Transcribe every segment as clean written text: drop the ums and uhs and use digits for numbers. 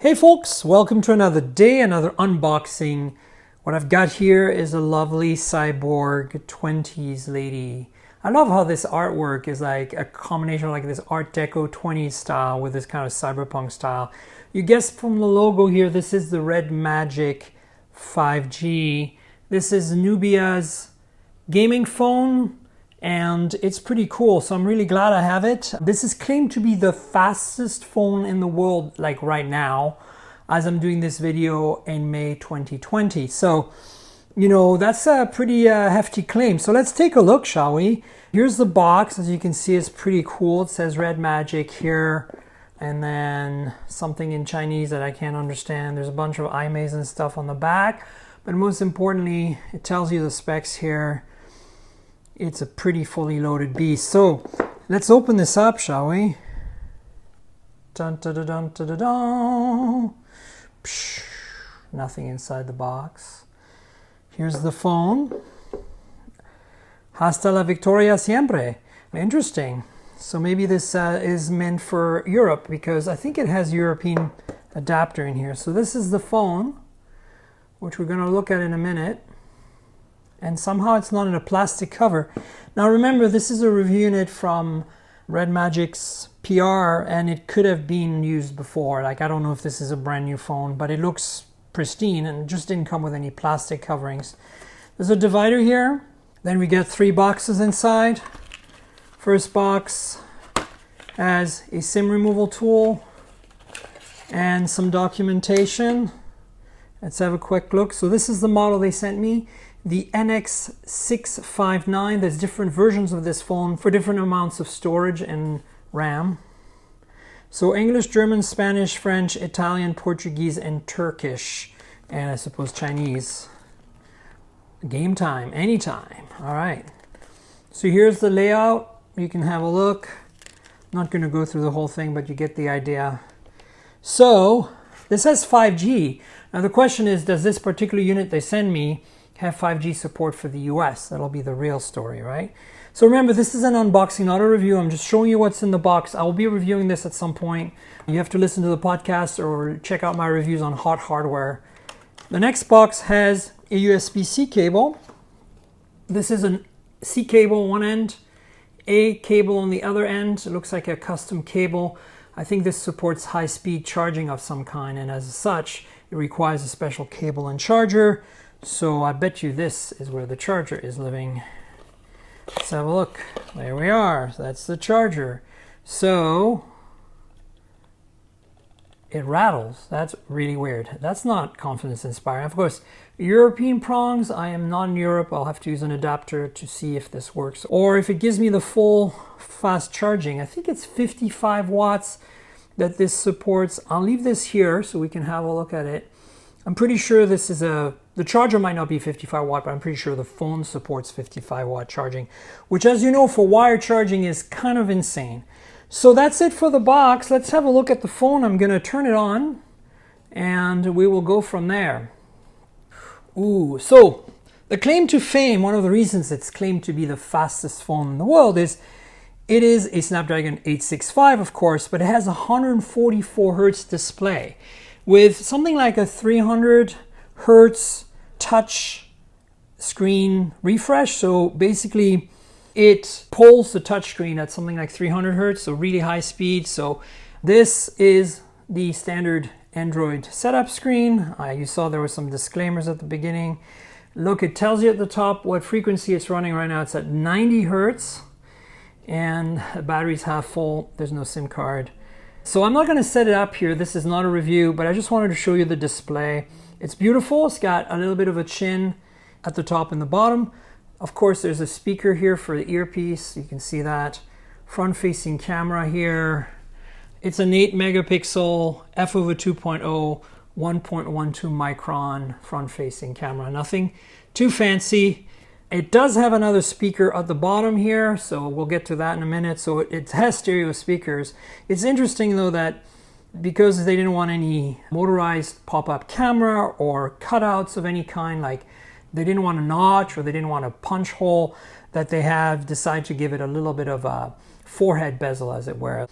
Hey folks, welcome to another day, another unboxing. What I've got here is a lovely cyborg 20s lady. I love how this artwork is like a combination of like this Art Deco 20s style with this kind of cyberpunk style. You guessed from the logo here, this is the RedMagic 5G. This is Nubia's gaming phone and it's pretty cool, so I'm really glad I have it. This is claimed to be the fastest phone in the world like right now as I'm doing this video in May 2020. So, you know, that's a pretty hefty claim. So let's take a look, shall we? Here's the box. As you can see, it's pretty cool. It says RedMagic here and then something in Chinese that I can't understand. There's a bunch of IMEIs and stuff on the back, but most importantly, it tells you the specs here. It's a pretty fully loaded beast. So let's open this up, shall we? Dun, dun, dun, dun, dun, dun, dun. Psh, nothing inside the box. Here's the phone. Hasta la victoria siempre. Interesting. So maybe this is meant for Europe because I think it has European adapter in here. So this is the phone, which we're going to look at in a minute. And somehow it's not in a plastic cover. Now remember, this is a review unit from RedMagic's PR and it could have been used before. Like, I don't know if this is a brand new phone, but it looks pristine and just didn't come with any plastic coverings. There's a divider here. Then we get 3 boxes inside. First box has a SIM removal tool and some documentation. Let's have a quick look. So this is the model they sent me. The NX659, there's different versions of this phone for different amounts of storage and RAM. So English, German, Spanish, French, Italian, Portuguese, and Turkish, and I suppose Chinese. Game time, anytime. All right. So here's the layout. You can have a look. I'm not going to go through the whole thing, but you get the idea. So this has 5G. Now the question is, does this particular unit they send me have 5G support for the US? That'll be the real story, right? So remember, this is an unboxing, not a review. I'm just showing you what's in the box. I will be reviewing this at some point. You have to listen to the podcast or check out my reviews on Hot Hardware. The next box has a USB-C cable. This is a C cable one end, A cable on the other end. It looks like a custom cable. I think this supports high-speed charging of some kind, and as such, it requires a special cable and charger. So I bet you this is where the charger is living. Let's have a look. There we are. That's the charger. So it rattles. That's really weird. That's not confidence inspiring. Of course, European prongs, I am not in Europe. I'll have to use an adapter to see if this works. Or if it gives me the full fast charging. I think it's 55 watts that this supports. I'll leave this here so we can have a look at it. I'm pretty sure this is the charger might not be 55 watt, but I'm pretty sure the phone supports 55 watt charging, which, as you know, for wire charging is kind of insane. So that's it for the box. Let's have a look at the phone. I'm going to turn it on and we will go from there. Ooh, so the claim to fame, one of the reasons it's claimed to be the fastest phone in the world is it is a Snapdragon 865, of course, but it has a 144 hertz display with something like a 300 hertz touch screen refresh. So basically it pulls the touch screen at something like 300 hertz, so really high speed. So this is the standard Android setup screen. You saw there were some disclaimers at the beginning. Look, it tells you at the top what frequency it's running right now. It's at 90 hertz and the battery's half full. There's no SIM card. So I'm not going to set it up here. This is not a review, but I just wanted to show you the display. It's beautiful. It's got a little bit of a chin at the top and the bottom. Of course, there's a speaker here for the earpiece. You can see that. Front-facing camera here. It's an 8 megapixel f/2.0 1.12 micron front-facing camera. Nothing too fancy. It does have another speaker at the bottom here, so we'll get to that in a minute. So it has stereo speakers. It's interesting though that because they didn't want any motorized pop-up camera or cutouts of any kind, like they didn't want a notch or they didn't want a punch hole, that they have decided to give it a little bit of a forehead bezel, as it were.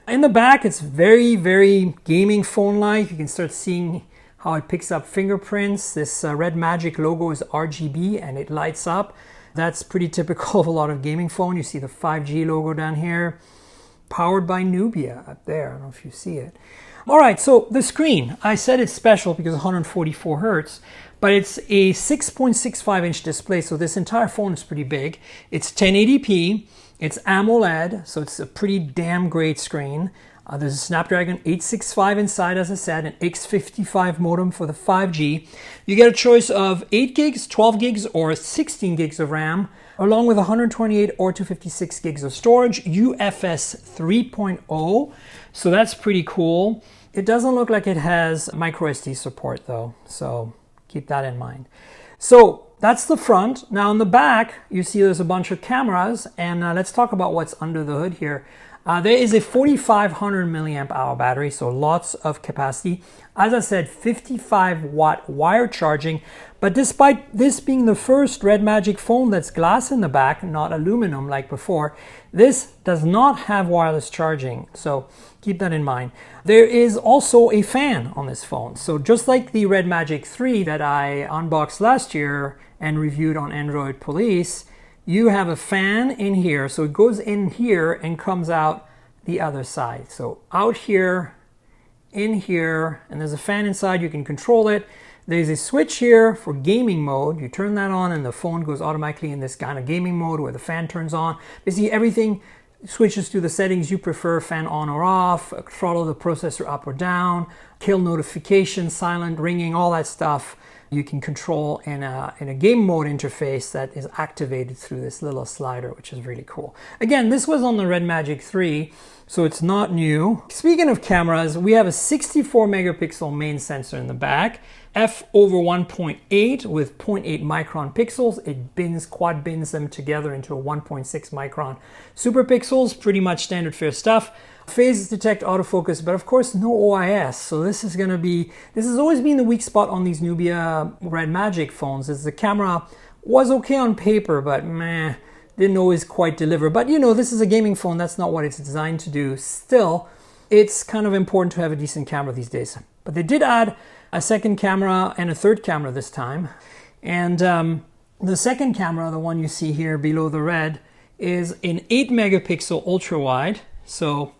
In the back, it's very, very gaming phone-like. You can start seeing how it picks up fingerprints. This RedMagic logo is RGB and it lights up. That's pretty typical of a lot of gaming phone. You see the 5G logo down here. Powered by Nubia up there. I don't know if you see it. All right, so the screen. I said it's special because 144 hertz, but it's a 6.65-inch display, so this entire phone is pretty big. It's 1080p. It's AMOLED, so it's a pretty damn great screen. There's a Snapdragon 865 inside, as I said, an X55 modem for the 5G. You get a choice of 8 gigs, 12 gigs, or 16 gigs of RAM, along with 128 or 256 gigs of storage, UFS 3.0, so that's pretty cool. It doesn't look like it has micro SD support though, so keep that in mind. So that's the front. Now in the back, you see there's a bunch of cameras, and let's talk about what's under the hood here. There is a 4,500 milliamp hour battery, so lots of capacity. As I said, 55 watt wire charging, but despite this being the first RedMagic phone that's glass in the back, not aluminum like before, this does not have wireless charging, so keep that in mind. There is also a fan on this phone, so just like the RedMagic 3 that I unboxed last year and reviewed on Android Police, you have a fan in here, so it goes in here and comes out the other side. So out here, in here, and there's a fan inside, you can control it. There's a switch here for gaming mode. You turn that on and the phone goes automatically in this kind of gaming mode where the fan turns on. Basically everything switches to the settings you prefer, fan on or off, throttle the processor up or down, kill notifications, silent, ringing, all that stuff. You can control in a game mode interface that is activated through this little slider, which is really cool. Again, this was on the RedMagic 3, so it's not new. Speaking of cameras, we have a 64 megapixel main sensor in the back, f/1.8 with 0.8 micron pixels. It quad bins them together into a 1.6 micron super pixels, pretty much standard fare stuff. Phase detect autofocus, but of course no OIS. So this has always been the weak spot on these Nubia RedMagic phones, is the camera was okay on paper, but meh, didn't always quite deliver. But you know, this is a gaming phone, that's not what it's designed to do. Still, it's kind of important to have a decent camera these days. But they did add a second camera and a third camera this time. And the second camera, the one you see here below the red, is an 8 megapixel ultra wide. So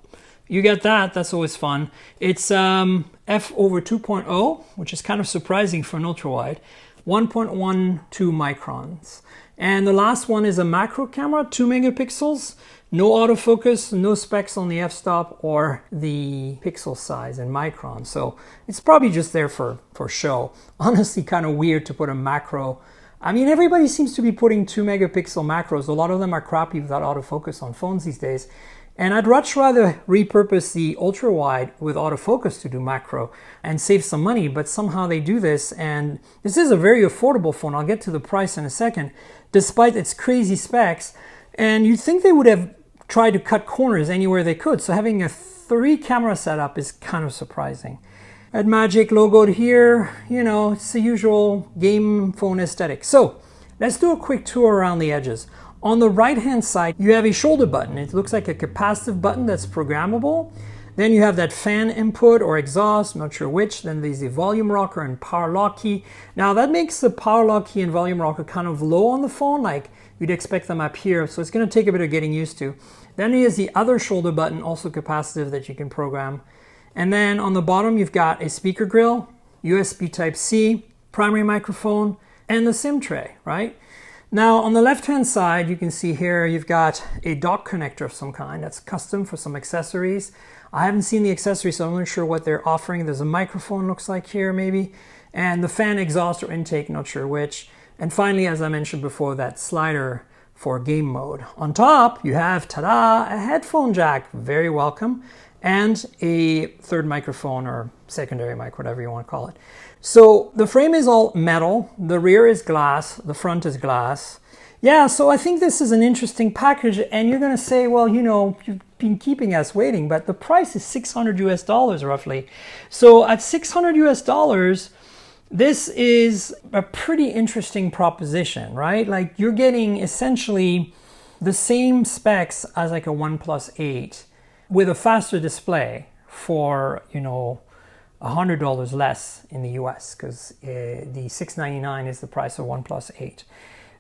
you get that, that's always fun. It's f/2.0, which is kind of surprising for an ultra wide, 1.12 microns. And the last one is a macro camera, 2 megapixels, no autofocus, no specs on the f-stop or the pixel size in microns. So it's probably just there for show. Honestly, kind of weird to put a macro. I mean, everybody seems to be putting 2 megapixel macros. A lot of them are crappy without autofocus on phones these days. And I'd much rather repurpose the ultra wide with autofocus to do macro and save some money, but somehow they do this. And this is a very affordable phone. I'll get to the price in a second, despite its crazy specs. And you'd think they would have tried to cut corners anywhere they could. So having a 3 camera setup is kind of surprising. RedMagic logoed here, you know, it's the usual game phone aesthetic. So let's do a quick tour around the edges. On the right-hand side, you have a shoulder button. It looks like a capacitive button that's programmable. Then you have that fan input or exhaust, I'm not sure which. Then there's the volume rocker and power lock key. Now that makes the power lock key and volume rocker kind of low on the phone, like you'd expect them up here. So it's going to take a bit of getting used to. Then there's the other shoulder button, also capacitive, that you can program. And then on the bottom, you've got a speaker grill, USB Type-C, primary microphone, and the SIM tray, right? Now on the left-hand side, you can see here you've got a dock connector of some kind that's custom for some accessories. I haven't seen the accessories, so I'm not sure what they're offering. There's a microphone, looks like here maybe, and the fan exhaust or intake, not sure which. And finally, as I mentioned before, that slider for game mode. On top, you have, ta-da, a headphone jack, very welcome, and a third microphone or secondary mic, whatever you want to call it. So the frame is all metal, the rear is glass, the front is glass. Yeah, so I think this is an interesting package, and you're going to say, well, you know, you've been keeping us waiting, but the price is $600 roughly. So at $600, this is a pretty interesting proposition, right? Like you're getting essentially the same specs as like a OnePlus 8. with a faster display for, you know, $100 less in the US, because the $699 is the price of OnePlus 8.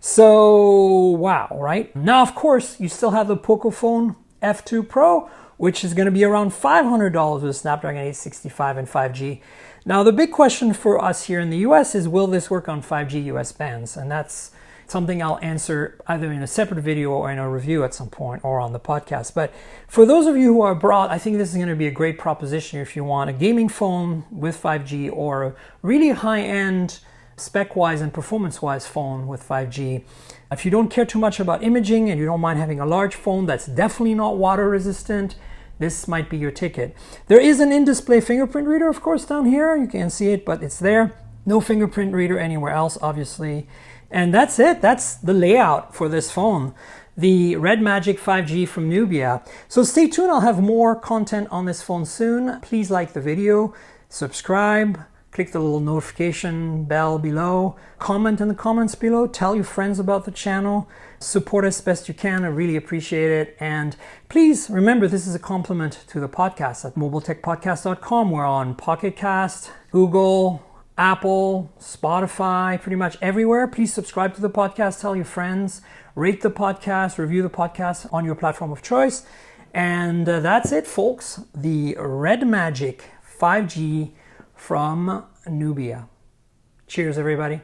So, wow, right? Now, of course, you still have the Pocophone F2 Pro, which is going to be around $500 with Snapdragon 865 and 5G. Now, the big question for us here in the US is, will this work on 5G US bands? And that's something I'll answer either in a separate video or in a review at some point or on the podcast. But for those of you who are abroad, I think this is going to be a great proposition if you want a gaming phone with 5G or a really high-end spec-wise and performance-wise phone with 5G. If you don't care too much about imaging and you don't mind having a large phone that's definitely not water resistant, this might be your ticket. There is an in-display fingerprint reader, of course, down here. You can't see it, but it's there. No fingerprint reader anywhere else, obviously. And that's it. That's the layout for this phone, the RedMagic 5G from Nubia. So stay tuned. I'll have more content on this phone soon. Please like the video, subscribe, click the little notification bell below, comment in the comments below, tell your friends about the channel, support us best you can. I really appreciate it. And please remember, this is a compliment to the podcast at mobiletechpodcast.com. We're on Pocket Cast, Google, Apple, Spotify, pretty much everywhere. Please subscribe to the podcast, tell your friends, rate the podcast, review the podcast on your platform of choice. And that's it, folks. The RedMagic 5G from Nubia. Cheers, everybody.